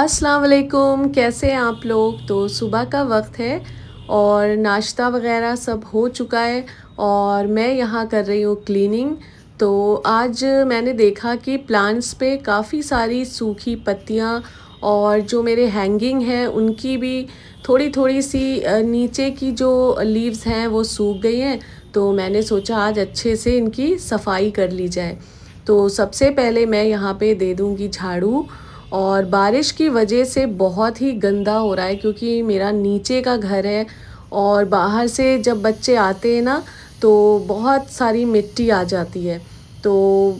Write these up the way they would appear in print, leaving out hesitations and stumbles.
अस्सलाम वालेकुम, कैसे हैं आप लोग। तो सुबह का वक्त है और नाश्ता वगैरह सब हो चुका है और मैं यहाँ कर रही हूँ क्लीनिंग। तो आज मैंने देखा कि प्लांट्स पे काफ़ी सारी सूखी पत्तियाँ और जो मेरे हैंगिंग हैं उनकी भी थोड़ी थोड़ी सी नीचे की जो लीव्स हैं वो सूख गई हैं। तो मैंने सोचा आज अच्छे से इनकी सफाई कर ली जाए। तो सबसे पहले मैं यहाँ पे दे दूँगी झाड़ू। और बारिश की वजह से बहुत ही गंदा हो रहा है क्योंकि मेरा नीचे का घर है और बाहर से जब बच्चे आते हैं ना तो बहुत सारी मिट्टी आ जाती है। तो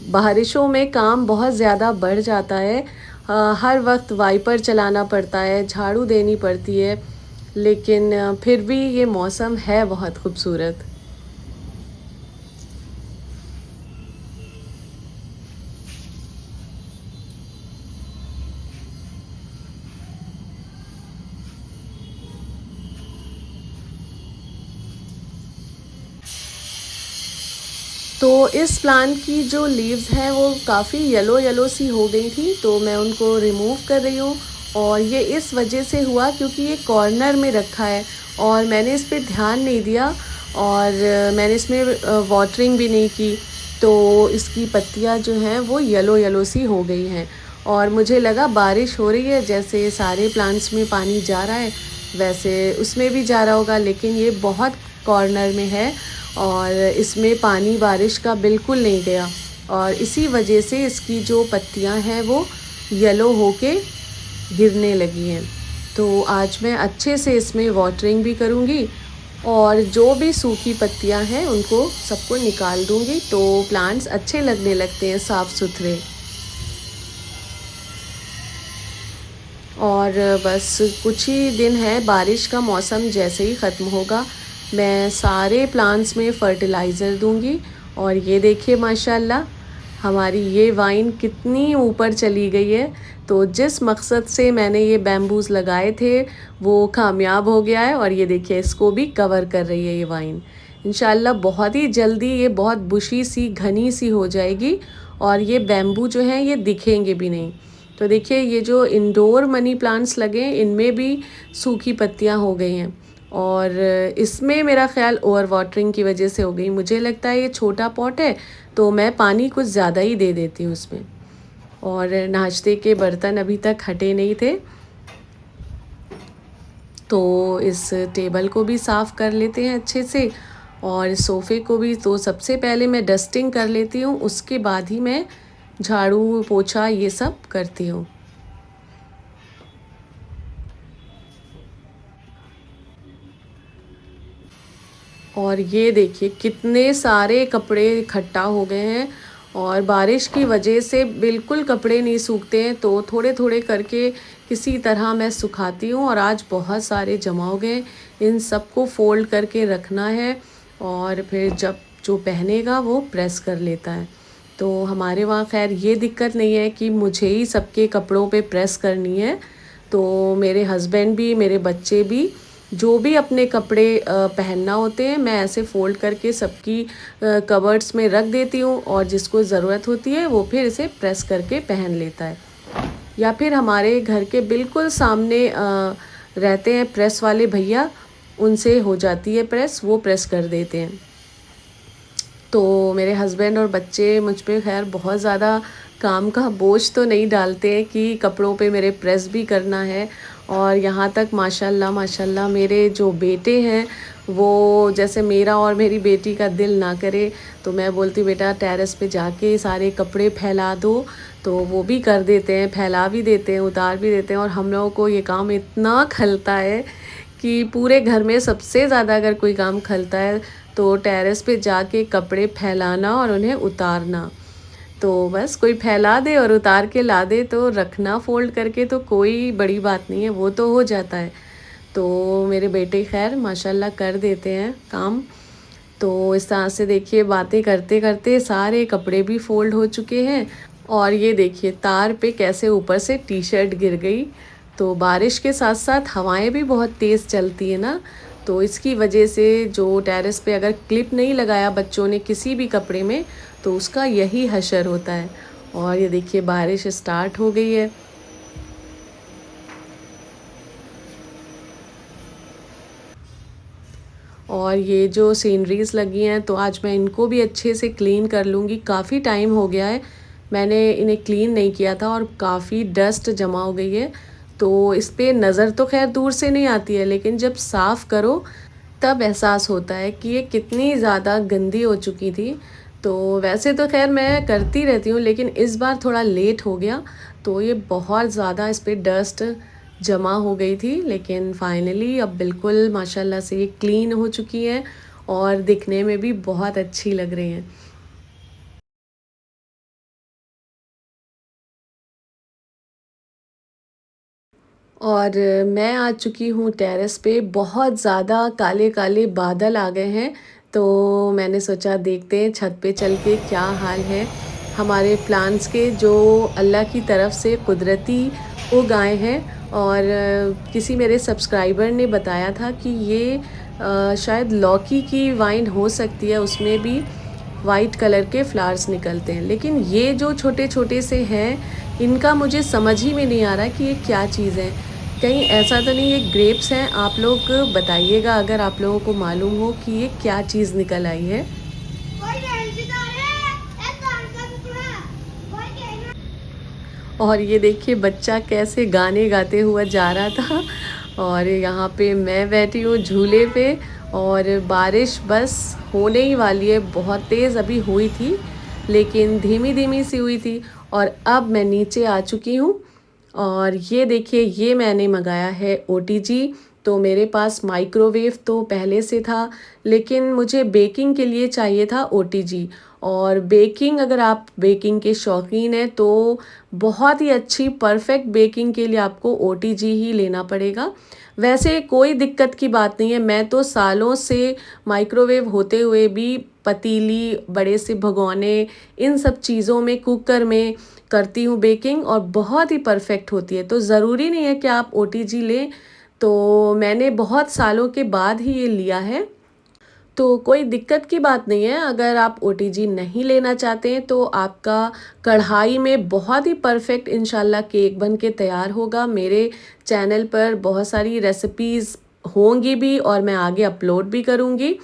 बारिशों में काम बहुत ज़्यादा बढ़ जाता है। हर वक्त वाइपर चलाना पड़ता है, झाड़ू देनी पड़ती है, लेकिन फिर भी ये मौसम है बहुत खूबसूरत। तो इस प्लांट की जो लीव्स हैं वो काफ़ी येलो येलो सी हो गई थी, तो मैं उनको रिमूव कर रही हूँ। और ये इस वजह से हुआ क्योंकि ये कॉर्नर में रखा है और मैंने इस पे ध्यान नहीं दिया और मैंने इसमें वाटरिंग भी नहीं की। तो इसकी पत्तियाँ जो हैं वो येलो येलो सी हो गई हैं और मुझे लगा बारिश हो रही है, जैसे सारे प्लांट्स में पानी जा रहा है वैसे उसमें भी जा रहा होगा, लेकिन ये बहुत कॉर्नर में है और इसमें पानी बारिश का बिल्कुल नहीं गया और इसी वजह से इसकी जो पत्तियां हैं वो येलो होके गिरने लगी हैं। तो आज मैं अच्छे से इसमें वाटरिंग भी करूँगी और जो भी सूखी पत्तियां हैं उनको सबको निकाल दूँगी, तो प्लांट्स अच्छे लगने लगते हैं साफ़ सुथरे। और बस कुछ ही दिन है, बारिश का मौसम जैसे ही ख़त्म होगा मैं सारे प्लांट्स में फ़र्टिलाइज़र दूंगी। और ये देखिए माशाल्लाह हमारी ये वाइन कितनी ऊपर चली गई है। तो जिस मकसद से मैंने ये बैम्बूज़ लगाए थे वो कामयाब हो गया है और ये देखिए इसको भी कवर कर रही है ये वाइन। इंशाल्लाह बहुत ही जल्दी ये बहुत बुशी सी घनी सी हो जाएगी और ये बैम्बू जो हैं ये दिखेंगे भी नहीं। तो देखिए ये जो इंडोर मनी प्लांट्स लगे हैं इनमें भी सूखी पत्तियां हो गई हैं और इसमें मेरा ख़्याल ओवर वाटरिंग की वजह से हो गई। मुझे लगता है ये छोटा पॉट है तो मैं पानी कुछ ज़्यादा ही दे देती हूँ उसमें। और नाश्ते के बर्तन अभी तक हटे नहीं थे, तो इस टेबल को भी साफ़ कर लेते हैं अच्छे से और सोफ़े को भी। तो सबसे पहले मैं डस्टिंग कर लेती हूँ, उसके बाद ही मैं झाड़ू पोछा ये सब करती हूँ। और ये देखिए कितने सारे कपड़े इकट्ठा हो गए हैं और बारिश की वजह से बिल्कुल कपड़े नहीं सूखते हैं, तो थोड़े थोड़े करके किसी तरह मैं सुखाती हूँ। और आज बहुत सारे जमा हो गए, इन सबको फ़ोल्ड करके रखना है और फिर जब जो पहनेगा वो प्रेस कर लेता है। तो हमारे वहाँ खैर ये दिक्कत नहीं है कि मुझे ही सबके कपड़ों पे प्रेस करनी है। तो मेरे हस्बैंड भी मेरे बच्चे भी जो भी अपने कपड़े पहनना होते हैं मैं ऐसे फ़ोल्ड करके सबकी कबर्ड्स में रख देती हूँ और जिसको ज़रूरत होती है वो फिर इसे प्रेस करके पहन लेता है। या फिर हमारे घर के बिल्कुल सामने रहते हैं प्रेस वाले भैया, उनसे हो जाती है प्रेस, वो प्रेस कर देते हैं। तो मेरे हस्बैंड और बच्चे मुझ पे खैर बहुत ज़्यादा काम का बोझ तो नहीं डालते हैं कि कपड़ों पे मेरे प्रेस भी करना है। और यहाँ तक माशाल्लाह माशाल्लाह मेरे जो बेटे हैं वो, जैसे मेरा और मेरी बेटी का दिल ना करे तो मैं बोलती हूँ बेटा टेरेस पे जाके सारे कपड़े फैला दो, तो वो भी कर देते हैं, फैला भी देते हैं, उतार भी देते हैं। और हम लोगों को ये काम इतना खलता है कि पूरे घर में सबसे ज़्यादा अगर कोई काम खलता है तो टेरेस पे जाके कपड़े फैलाना और उन्हें उतारना। तो बस कोई फैला दे और उतार के ला दे तो रखना फ़ोल्ड करके तो कोई बड़ी बात नहीं है, वो तो हो जाता है। तो मेरे बेटे खैर माशाल्लाह कर देते हैं काम। तो इस तरह से देखिए बातें करते करते सारे कपड़े भी फ़ोल्ड हो चुके हैं। और ये देखिए तार पे कैसे ऊपर से टी शर्ट गिर गई। तो बारिश के साथ साथ हवाएं भी बहुत तेज़ चलती है ना, तो इसकी वजह से जो टेरेस पे अगर क्लिप नहीं लगाया बच्चों ने किसी भी कपड़े में तो उसका यही हशर होता है। और ये देखिए बारिश स्टार्ट हो गई है। और ये जो सीनरीज़ लगी हैं तो आज मैं इनको भी अच्छे से क्लीन कर लूँगी। काफ़ी टाइम हो गया है मैंने इन्हें क्लीन नहीं किया था और काफ़ी डस्ट जमा हो गई है। तो इस पे नज़र तो ख़ैर दूर से नहीं आती है, लेकिन जब साफ़ करो तब एहसास होता है कि ये कितनी ज़्यादा गंदी हो चुकी थी। तो वैसे तो ख़ैर मैं करती रहती हूँ, लेकिन इस बार थोड़ा लेट हो गया तो ये बहुत ज़्यादा इस पे डस्ट जमा हो गई थी। लेकिन फाइनली अब बिल्कुल माशाल्लाह से ये क्लीन हो चुकी है और दिखने में भी बहुत अच्छी लग रही हैं। और मैं आ चुकी हूँ टेरेस पे। बहुत ज़्यादा काले-काले बादल आ गए हैं, तो मैंने सोचा देखते हैं छत पे चल के क्या हाल है हमारे प्लांट्स के, जो अल्लाह की तरफ से कुदरती उग आए हैं। और किसी मेरे सब्सक्राइबर ने बताया था कि ये शायद लौकी की वाइन हो सकती है, उसमें भी वाइट कलर के फ्लावर्स निकलते हैं। लेकिन ये जो छोटे-छोटे से हैं, इनका मुझे समझ ही में नहीं आ रहा कि ये क्या चीज़ है। कहीं ऐसा तो नहीं ये ग्रेप्स हैं? आप लोग बताइएगा अगर आप लोगों को मालूम हो कि ये क्या चीज़ निकल आई है। और ये देखिए बच्चा कैसे गाने गाते हुआ जा रहा था और यहाँ पे मैं बैठी हूँ झूले पे। और बारिश बस होने ही वाली है, बहुत तेज़ अभी हुई थी लेकिन धीमी-धीमी सी हुई थी। और अब मैं नीचे आ चुकी हूँ और ये देखिए ये मैंने मंगाया है ओटीजी। तो मेरे पास माइक्रोवेव तो पहले से था, लेकिन मुझे बेकिंग के लिए चाहिए था ओटीजी। और बेकिंग, अगर आप बेकिंग के शौकीन हैं तो बहुत ही अच्छी परफेक्ट बेकिंग के लिए आपको ओटीजी ही लेना पड़ेगा। वैसे कोई दिक्कत की बात नहीं है, मैं तो सालों से माइक्रोवेव होते हुए भी पतीली, बड़े से भगोने, इन सब चीज़ों में, कुकर में करती हूँ बेकिंग और बहुत ही परफेक्ट होती है। तो ज़रूरी नहीं है कि आप ओटीजी लें, तो मैंने बहुत सालों के बाद ही ये लिया है। तो कोई दिक्कत की बात नहीं है, अगर आप ओटीजी नहीं लेना चाहते हैं तो आपका कढ़ाई में बहुत ही परफेक्ट इंशाल्लाह केक बन के तैयार होगा। मेरे चैनल पर बहुत सारी रेसिपीज़ होंगी भी और मैं आगे अपलोड भी करूँगी।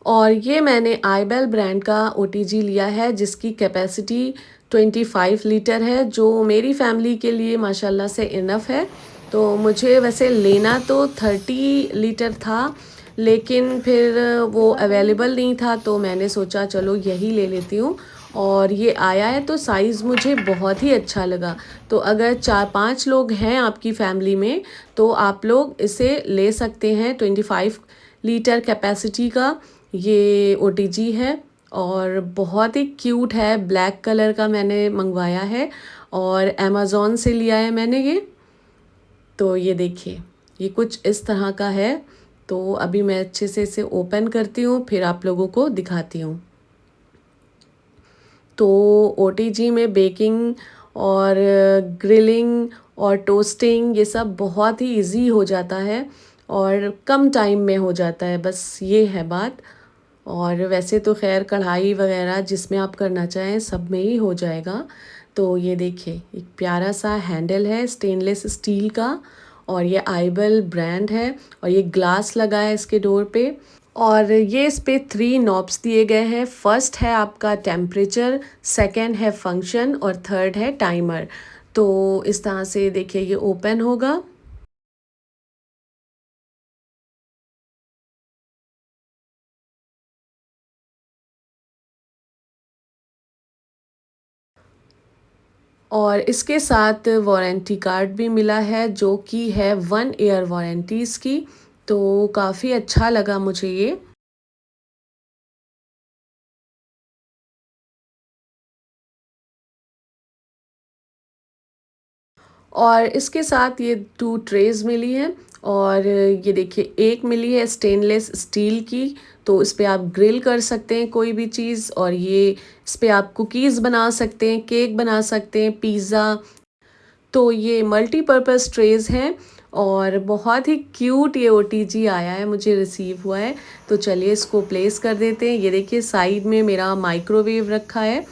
और ये मैंने आईबेल ब्रांड का ओटीजी लिया है जिसकी कैपेसिटी 25 लीटर है, जो मेरी फैमिली के लिए माशाल्लाह से इनफ है। तो मुझे वैसे लेना तो 30 लीटर था, लेकिन फिर वो अवेलेबल नहीं था तो मैंने सोचा चलो यही ले लेती हूँ। और ये आया है तो साइज़ मुझे बहुत ही अच्छा लगा। तो अगर 4-5 लोग हैं आपकी फैमिली में तो आप लोग इसे ले सकते हैं। 25 लीटर कैपेसिटी का ये ओटीजी है और बहुत ही क्यूट है। ब्लैक कलर का मैंने मंगवाया है और अमेज़न से लिया है मैंने ये। तो ये देखिए ये कुछ इस तरह का है। तो अभी मैं अच्छे से इसे ओपन करती हूँ, फिर आप लोगों को दिखाती हूँ। तो ओटीजी में बेकिंग और ग्रिलिंग और टोस्टिंग ये सब बहुत ही इजी हो जाता है और कम टाइम में हो जाता है, बस ये है बात। और वैसे तो खैर कढ़ाई वगैरह जिसमें आप करना चाहें सब में ही हो जाएगा। तो ये देखिए एक प्यारा सा हैंडल है स्टेनलेस स्टील का और ये आईबेल ब्रांड है और ये ग्लास लगा है इसके डोर पे। और ये इस पे 3 नॉब्स दिए गए हैं। फर्स्ट है आपका टेम्परेचर, सेकंड है फंक्शन और थर्ड है टाइमर। तो इस तरह से देखिए ये ओपन होगा। और इसके साथ वारंटी कार्ड भी मिला है जो कि है 1 ईयर वारंटीज़ की। तो काफ़ी अच्छा लगा मुझे ये। और इसके साथ ये 2 ट्रेज़ मिली हैं और ये देखिए एक मिली है स्टेनलेस स्टील की। तो इस पे आप ग्रिल कर सकते हैं कोई भी चीज़ और ये इस पे आप कुकीज़ बना सकते हैं, केक बना सकते हैं, पिज़्ज़ा। तो ये मल्टीपर्पज़ ट्रेज़ हैं और बहुत ही क्यूट ये ओटीजी आया है, मुझे रिसीव हुआ है। तो चलिए इसको प्लेस कर देते हैं। ये देखिए साइड में मेरा माइक्रोवेव रखा है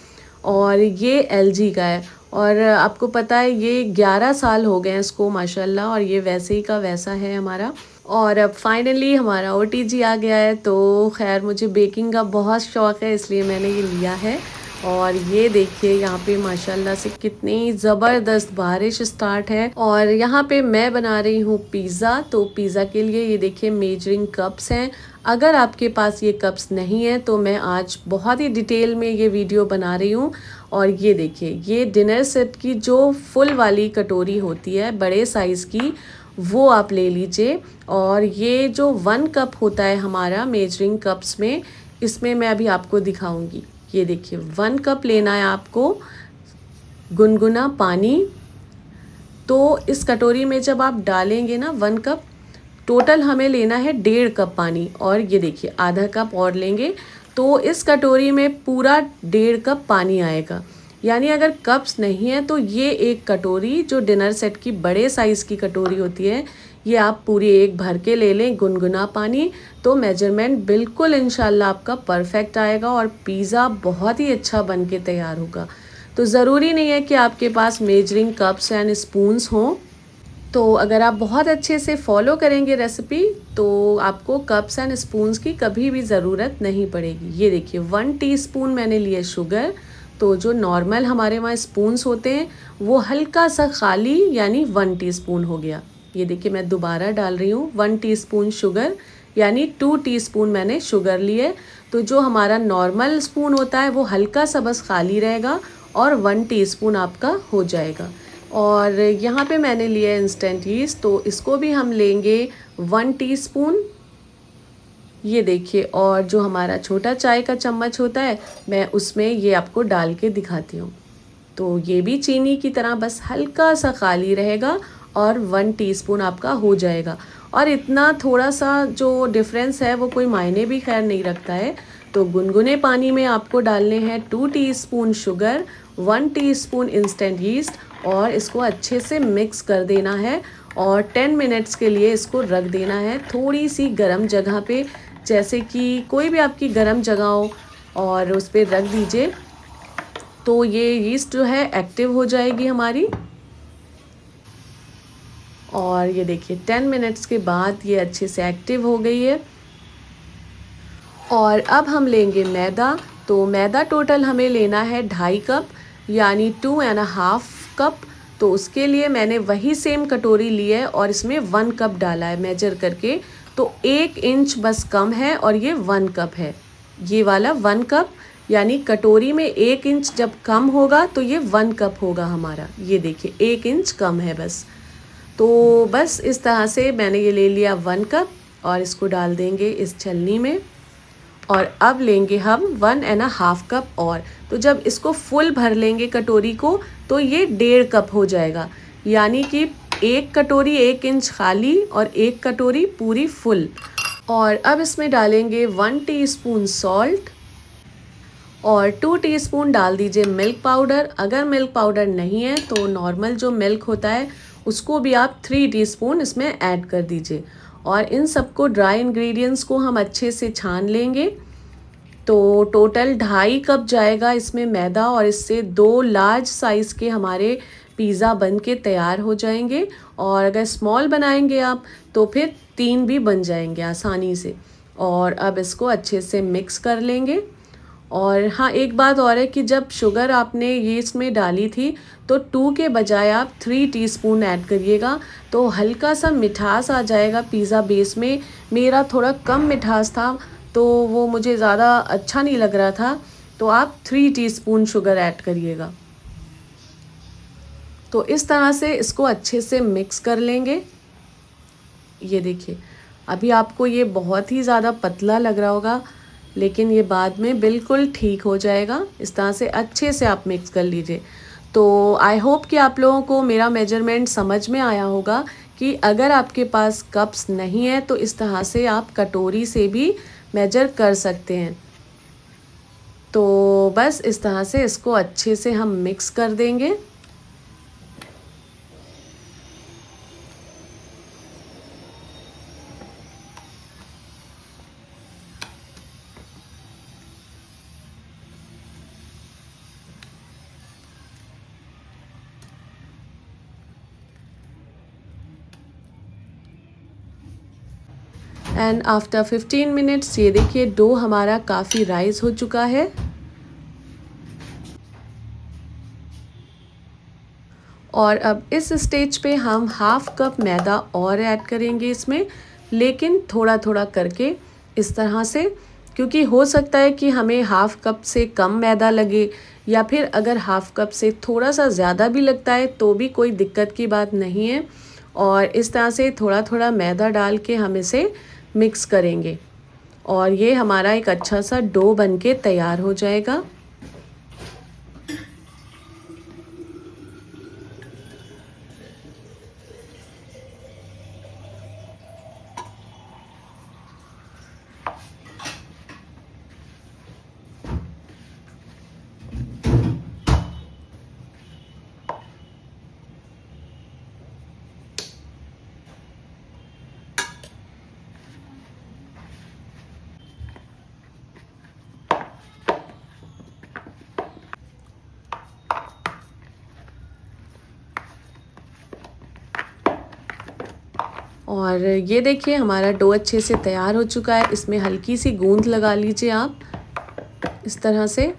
और ये एलजी का है। और आपको पता है ये 11 साल हो गए हैं इसको माशाल्लाह, और ये वैसे ही का वैसा है हमारा। और अब फाइनली हमारा ओटीजी आ गया है। तो खैर मुझे बेकिंग का बहुत शौक़ है, इसलिए मैंने ये लिया है। और ये देखिए यहाँ पे माशाल्लाह से कितनी ज़बरदस्त बारिश स्टार्ट है। और यहाँ पे मैं बना रही हूँ पिज़्ज़ा। तो पिज़्ज़ा के लिए ये देखिए मेजरिंग कप्स हैं। अगर आपके पास ये कप्स नहीं है तो मैं आज बहुत ही डिटेल में ये वीडियो बना रही हूँ। और ये देखिए ये डिनर सेट की जो फुल वाली कटोरी होती है बड़े साइज़ की, वो आप ले लीजिए। और ये जो 1 कप होता है हमारा मेजरिंग कप्स में, इसमें मैं अभी आपको दिखाऊंगी। ये देखिए 1 कप लेना है आपको गुनगुना पानी। तो इस कटोरी में जब आप डालेंगे ना 1 कप, टोटल हमें लेना है 1.5 कप पानी। और ये देखिए आधा कप और लेंगे तो इस कटोरी में पूरा 1.5 कप पानी आएगा। यानी अगर कप्स नहीं है तो ये एक कटोरी जो डिनर सेट की बड़े साइज़ की कटोरी होती है, ये आप पूरी एक भर के ले लें गुनगुना पानी। तो मेजरमेंट बिल्कुल इंशाल्लाह आपका परफेक्ट आएगा और पिज़्ज़ा बहुत ही अच्छा बन के तैयार होगा। तो ज़रूरी नहीं है कि आपके पास मेजरिंग कप्स एंड स्पून्स हों। तो अगर आप बहुत अच्छे से फॉलो करेंगे रेसिपी तो आपको कप्स एंड स्पून्स की कभी भी ज़रूरत नहीं पड़ेगी। ये देखिए 1 टीस्पून मैंने लिए शुगर। तो जो नॉर्मल हमारे वहाँ स्पून्स होते हैं वो हल्का सा खाली, यानी 1 टीस्पून हो गया। ये देखिए मैं दोबारा डाल रही हूँ 1 टीस्पून शुगर, यानी 2 टीस्पून मैंने शुगर लिए। तो जो हमारा नॉर्मल स्पून होता है वो हल्का सा बस खाली रहेगा और 1 टीस्पून आपका हो जाएगा। और यहाँ पे मैंने लिया इंस्टेंट यीस्ट, तो इसको भी हम लेंगे 1 टीस्पून। ये देखिए, और जो हमारा छोटा चाय का चम्मच होता है मैं उसमें ये आपको डाल के दिखाती हूँ। तो ये भी चीनी की तरह बस हल्का सा खाली रहेगा और 1 टीस्पून आपका हो जाएगा। और इतना थोड़ा सा जो डिफरेंस है वो कोई मायने भी खैर नहीं रखता है। तो गुनगुने पानी में आपको डालने हैं 2 teaspoon sugar, 1 teaspoon instant yeast, और इसको अच्छे से मिक्स कर देना है। और 10 मिनट्स के लिए इसको रख देना है थोड़ी सी गर्म जगह पे, जैसे कि कोई भी आपकी गर्म जगह हो, और उस पर रख दीजिए। तो ये यीस्ट जो है एक्टिव हो जाएगी हमारी। और ये देखिए 10 मिनट्स के बाद ये अच्छे से एक्टिव हो गई है। और अब हम लेंगे मैदा। तो मैदा टोटल हमें लेना है 2.5 कप, यानी 2.5 कप। तो उसके लिए मैंने वही सेम कटोरी ली है और इसमें 1 कप डाला है मेजर करके। तो 1 इंच बस कम है और ये 1 कप है। ये वाला 1 कप, यानी कटोरी में 1 इंच जब कम होगा तो ये 1 कप होगा हमारा। ये देखिए 1 इंच कम है बस। तो बस इस तरह से मैंने ये ले लिया 1 कप और इसको डाल देंगे इस छलनी में। और अब लेंगे हम 1.5 कप और। तो जब इसको फुल भर लेंगे कटोरी को तो ये 1.5 कप हो जाएगा। यानी कि एक कटोरी 1 इंच खाली और एक कटोरी पूरी फुल। और अब इसमें डालेंगे 1 टीस्पून सॉल्ट और 2 टीस्पून डाल दीजिए मिल्क पाउडर। अगर मिल्क पाउडर नहीं है तो नॉर्मल जो मिल्क होता है उसको भी आप 3 टीस्पून इसमें ऐड कर दीजिए। और इन सबको ड्राई इंग्रेडिएंट्स को हम अच्छे से छान लेंगे। तो टोटल 2.5 कप जाएगा इसमें मैदा, और इससे 2 लार्ज साइज़ के हमारे पिज़्ज़ा बन के तैयार हो जाएंगे। और अगर स्मॉल बनाएंगे आप तो फिर 3 भी बन जाएंगे आसानी से। और अब इसको अच्छे से मिक्स कर लेंगे। और हाँ, एक बात और है कि जब शुगर आपने यीस्ट में डाली थी तो 2 के बजाय आप 3 टीस्पून ऐड करिएगा, तो हल्का सा मिठास आ जाएगा पिज़्ज़ा बेस में। मेरा थोड़ा कम मिठास था तो वो मुझे ज़्यादा अच्छा नहीं लग रहा था, तो आप 3 टीस्पून शुगर ऐड करिएगा। तो इस तरह से इसको अच्छे से मिक्स कर लेंगे। ये देखिए अभी आपको ये बहुत ही ज़्यादा पतला लग रहा होगा, लेकिन ये बाद में बिल्कुल ठीक हो जाएगा। इस तरह से अच्छे से आप मिक्स कर लीजिए। तो आई होप कि आप लोगों को मेरा मेजरमेंट समझ में आया होगा कि अगर आपके पास कप्स नहीं है तो इस तरह से आप कटोरी से भी मेजर कर सकते हैं। तो बस इस तरह से इसको अच्छे से हम मिक्स कर देंगे। एंड आफ्टर 15 मिनट्स ये देखिए डो हमारा काफ़ी राइस हो चुका है। और अब इस स्टेज पे हम हाफ कप मैदा और ऐड करेंगे इसमें, लेकिन थोड़ा थोड़ा करके इस तरह से, क्योंकि हो सकता है कि हमें हाफ कप से कम मैदा लगे या फिर अगर हाफ कप से थोड़ा सा ज़्यादा भी लगता है तो भी कोई दिक्कत की बात नहीं है। और इस तरह से थोड़ा थोड़ा मैदा डाल के हम इसे मिक्स करेंगे और ये हमारा एक अच्छा सा डो बनके तैयार हो जाएगा। और ये देखिए हमारा डो अच्छे से तैयार हो चुका है। इसमें हल्की सी गूंद लगा लीजिए आप इस तरह से।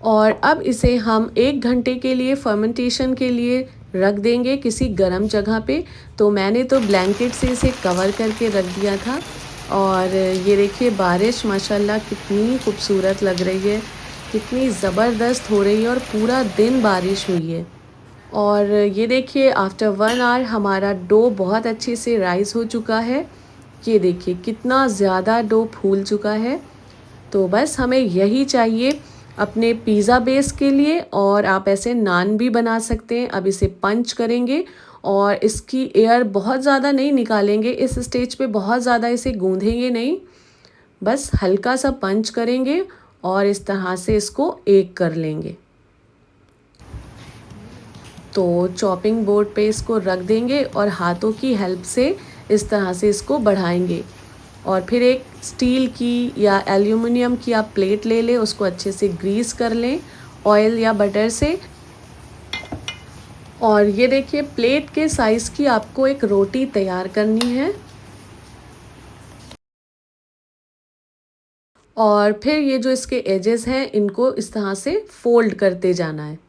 और अब इसे हम 1 घंटे के लिए फर्मेंटेशन के लिए रख देंगे किसी गर्म जगह पे। तो मैंने तो ब्लैंकेट से इसे कवर करके रख दिया था। और ये देखिए बारिश माशाल्लाह कितनी खूबसूरत लग रही है, कितनी ज़बरदस्त हो रही है और पूरा दिन बारिश हुई है। और ये देखिए आफ्टर 1 आवर हमारा डो बहुत अच्छे से राइस हो चुका है। ये देखिए कितना ज़्यादा डो फूल चुका है। तो बस हमें यही चाहिए अपने पिज़्ज़ा बेस के लिए। और आप ऐसे नान भी बना सकते हैं। अब इसे पंच करेंगे और इसकी एयर बहुत ज़्यादा नहीं निकालेंगे इस स्टेज पे, बहुत ज़्यादा इसे गूँधेंगे नहीं, बस हल्का सा पंच करेंगे और इस तरह से इसको एक कर लेंगे। तो चॉपिंग बोर्ड पे इसको रख देंगे और हाथों की हेल्प से इस तरह से इसको बढ़ाएंगे। और फिर एक स्टील की या एल्यूमिनियम की आप प्लेट ले लें, उसको अच्छे से ग्रीस कर लें ऑयल या बटर से। और ये देखिए प्लेट के साइज़ की आपको एक रोटी तैयार करनी है। और फिर ये जो इसके एजेस हैं इनको इस तरह से फोल्ड करते जाना है।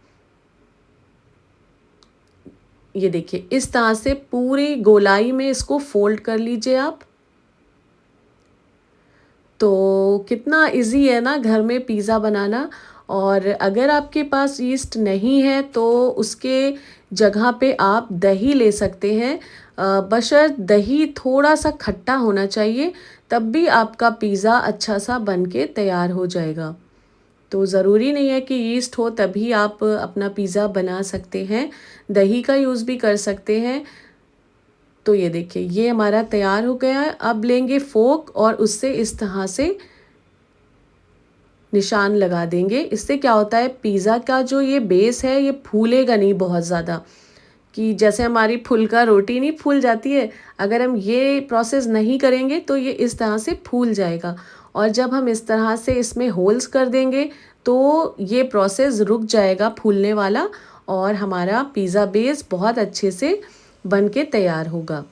ये देखिए इस तरह से पूरी गोलाई में इसको फोल्ड कर लीजिए आप। तो कितना इजी है ना घर में पिज़्ज़ा बनाना। और अगर आपके पास यीस्ट नहीं है तो उसके जगह पे आप दही ले सकते हैं। बशर्ते दही थोड़ा सा खट्टा होना चाहिए, तब भी आपका पिज़्ज़ा अच्छा सा बन के तैयार हो जाएगा। तो ज़रूरी नहीं है कि यीस्ट हो तभी आप अपना पिज़्ज़ा बना सकते हैं, दही का यूज़ भी कर सकते हैं। तो ये देखिए ये हमारा तैयार हो गया है। अब लेंगे फोक और उससे इस तरह से निशान लगा देंगे। इससे क्या होता है पिज़्ज़ा का जो ये बेस है ये फूलेगा नहीं बहुत ज़्यादा, कि जैसे हमारी फुलका रोटी नहीं फूल जाती है, अगर हम ये प्रोसेस नहीं करेंगे तो ये इस तरह से फूल जाएगा। और जब हम इस तरह से इसमें होल्स कर देंगे तो ये प्रोसेस रुक जाएगा फूलने वाला और हमारा पिज़्ज़ा बेस बहुत अच्छे से बन के तैयार होगा।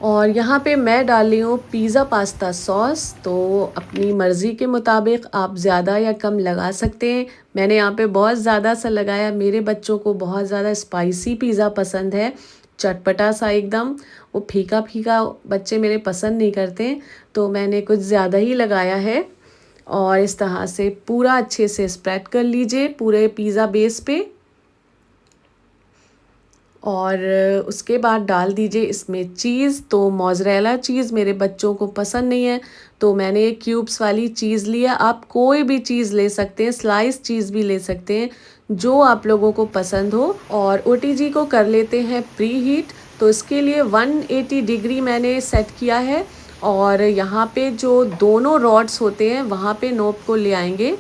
और यहाँ पे मैं डाल रही हूँ पिज़्ज़ा पास्ता सॉस। तो अपनी मर्ज़ी के मुताबिक आप ज़्यादा या कम लगा सकते हैं। मैंने यहाँ पे बहुत ज़्यादा सा लगाया। मेरे बच्चों को बहुत ज़्यादा स्पाइसी पिज़्ज़ा पसंद है, चटपटा सा एकदम। वो फीका फीका बच्चे मेरे पसंद नहीं करते हैं, तो मैंने कुछ ज़्यादा ही लगाया है। और इस तरह से पूरा अच्छे से स्प्रेड कर लीजिए पूरे पिज़्ज़ा बेस पे। और उसके बाद डाल दीजिए इसमें चीज़। तो मोज़रेला चीज़ मेरे बच्चों को पसंद नहीं है, तो मैंने क्यूब्स वाली चीज़ लिया। आप कोई भी चीज़ ले सकते हैं, स्लाइस चीज़ भी ले सकते हैं, जो आप लोगों को पसंद हो। और ओटीजी को कर लेते हैं प्री हीट। तो इसके लिए 180 डिग्री मैंने सेट किया है। और यहाँ पे जो दोनों रॉड्स होते हैं वहाँ पे नोब को ले आएंगे।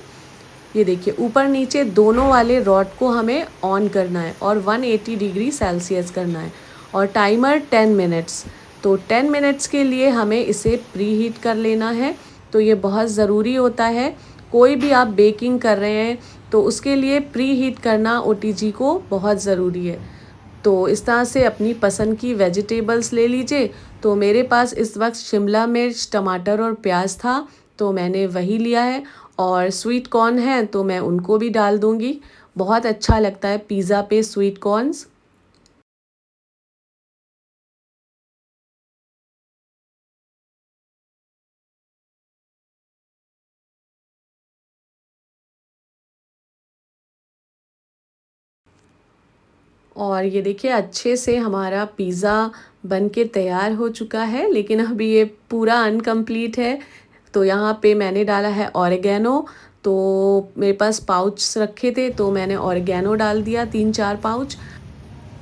ये देखिए ऊपर नीचे दोनों वाले रॉड को हमें ऑन करना है और 180 डिग्री सेल्सियस करना है। और टाइमर 10 मिनट्स। तो 10 मिनट्स के लिए हमें इसे प्री हीट कर लेना है। तो ये बहुत ज़रूरी होता है। कोई भी आप बेकिंग कर रहे हैं तो उसके लिए प्री हीट करना ओटीजी को बहुत ज़रूरी है। तो इस तरह से अपनी पसंद की वेजिटेबल्स ले लीजिए। तो मेरे पास इस वक्त शिमला मिर्च, टमाटर और प्याज था, तो मैंने वही लिया है। और स्वीट कॉर्न है तो मैं उनको भी डाल दूँगी। बहुत अच्छा लगता है पिज़्ज़ा पे स्वीट कॉर्न्स। और ये देखिए अच्छे से हमारा पिज़्ज़ा बन के तैयार हो चुका है, लेकिन अभी ये पूरा अनकम्प्लीट है। तो यहाँ पे मैंने डाला है ऑरिगेनो। तो मेरे पास पाउच रखे थे तो मैंने ऑरिगेनो डाल दिया 3-4 पाउच।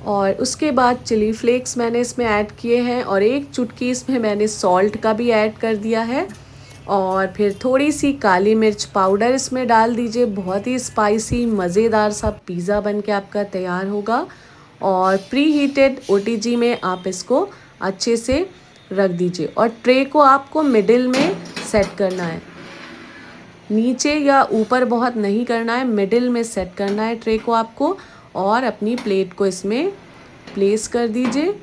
और उसके बाद चिली फ्लेक्स मैंने इसमें ऐड किए हैं और एक चुटकी इसमें मैंने सॉल्ट का भी ऐड कर दिया है। और फिर थोड़ी सी काली मिर्च पाउडर इसमें डाल दीजिए। बहुत ही स्पाइसी मज़ेदार सा पिज़्ज़ा बन के आपका तैयार होगा। और प्री हीटेड ओटीजी में आप इसको अच्छे से रख दीजिए और ट्रे को आपको मिडिल में सेट करना है। नीचे या ऊपर बहुत नहीं करना है, मिडिल में सेट करना है ट्रे को आपको। और अपनी प्लेट को इसमें प्लेस कर दीजिए।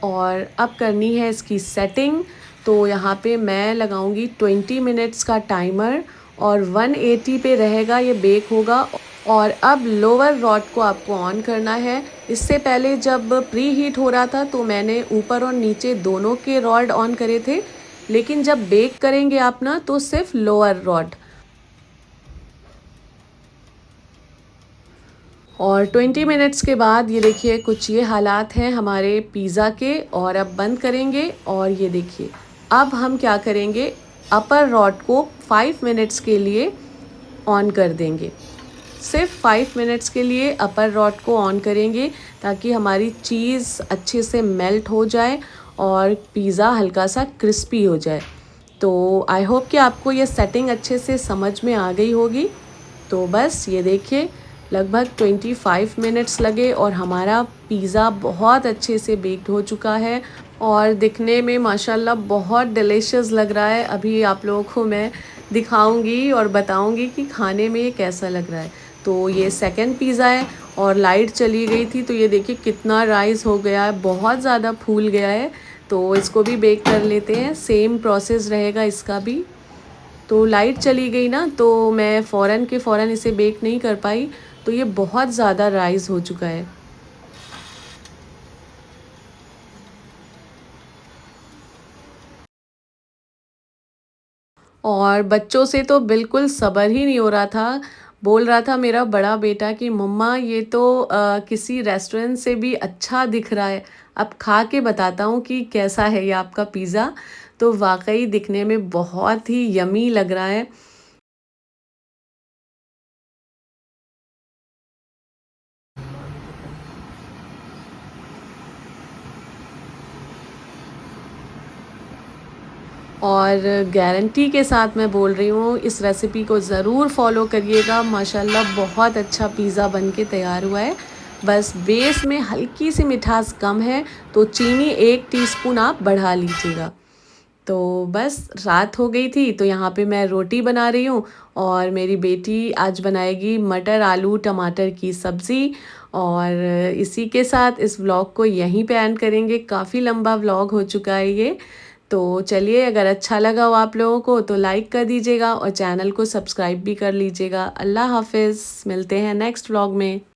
और अब करनी है इसकी सेटिंग। तो यहाँ पे मैं लगाऊंगी 20 मिनट्स का टाइमर और 180 पे रहेगा, ये बेक होगा। और अब लोअर रॉड को आपको ऑन करना है। इससे पहले जब प्री हीट हो रहा था तो मैंने ऊपर और नीचे दोनों के रॉड ऑन करे थे, लेकिन जब बेक करेंगे आप ना तो सिर्फ लोअर रॉड। और 20 मिनट्स के बाद ये देखिए कुछ ये हालात हैं हमारे पिज़्ज़ा के। और अब बंद करेंगे और ये देखिए अब हम क्या करेंगे, अपर रॉड को 5 मिनट्स के लिए ऑन कर देंगे। सिर्फ 5 मिनट्स के लिए अपर रॉड को ऑन करेंगे ताकि हमारी चीज़ अच्छे से मेल्ट हो जाए और पिज़्ज़ा हल्का सा क्रिस्पी हो जाए। तो आई होप कि आपको ये सेटिंग अच्छे से समझ में आ गई होगी। तो बस ये देखिए लगभग 25 मिनट्स लगे और हमारा पिज़्ज़ा बहुत अच्छे से बेक्ड हो चुका है और दिखने में माशाल्लाह बहुत डिलीशियस लग रहा है। अभी आप लोगों को मैं दिखाऊंगी और बताऊंगी कि खाने में ये कैसा लग रहा है। तो ये सेकंड पिज़्ज़ा है और लाइट चली गई थी तो ये देखिए कितना राइस हो गया है, बहुत ज़्यादा फूल गया है। तो इसको भी बेक कर लेते हैं, सेम प्रोसेस रहेगा इसका भी। तो लाइट चली गई ना तो मैं फ़ौरन के फ़ौरन इसे बेक नहीं कर पाई, तो ये बहुत ज़्यादा राइस हो चुका है। और बच्चों से तो बिल्कुल सब्र ही नहीं हो रहा था। बोल रहा था मेरा बड़ा बेटा कि मम्मा ये तो किसी रेस्टोरेंट से भी अच्छा दिख रहा है, अब खा के बताता हूँ कि कैसा है ये आपका पिज़्ज़ा। तो वाक़ई दिखने में बहुत ही यम्मी लग रहा है। और गारंटी के साथ मैं बोल रही हूँ इस रेसिपी को ज़रूर फॉलो करिएगा। माशाल्लाह बहुत अच्छा पिज़्ज़ा बन के तैयार हुआ है। बस बेस में हल्की सी मिठास कम है तो चीनी 1 टीस्पून आप बढ़ा लीजिएगा। तो बस रात हो गई थी तो यहाँ पे मैं रोटी बना रही हूँ और मेरी बेटी आज बनाएगी मटर आलू टमाटर की सब्ज़ी। और इसी के साथ इस व्लॉग को यहीं पे एंड करेंगे। काफ़ी लंबा व्लॉग हो चुका है ये। तो चलिए अगर अच्छा लगा हो आप लोगों को तो लाइक कर दीजिएगा और चैनल को सब्सक्राइब भी कर लीजिएगा। अल्लाह हाफ़िज़, मिलते हैं नेक्स्ट व्लॉग में।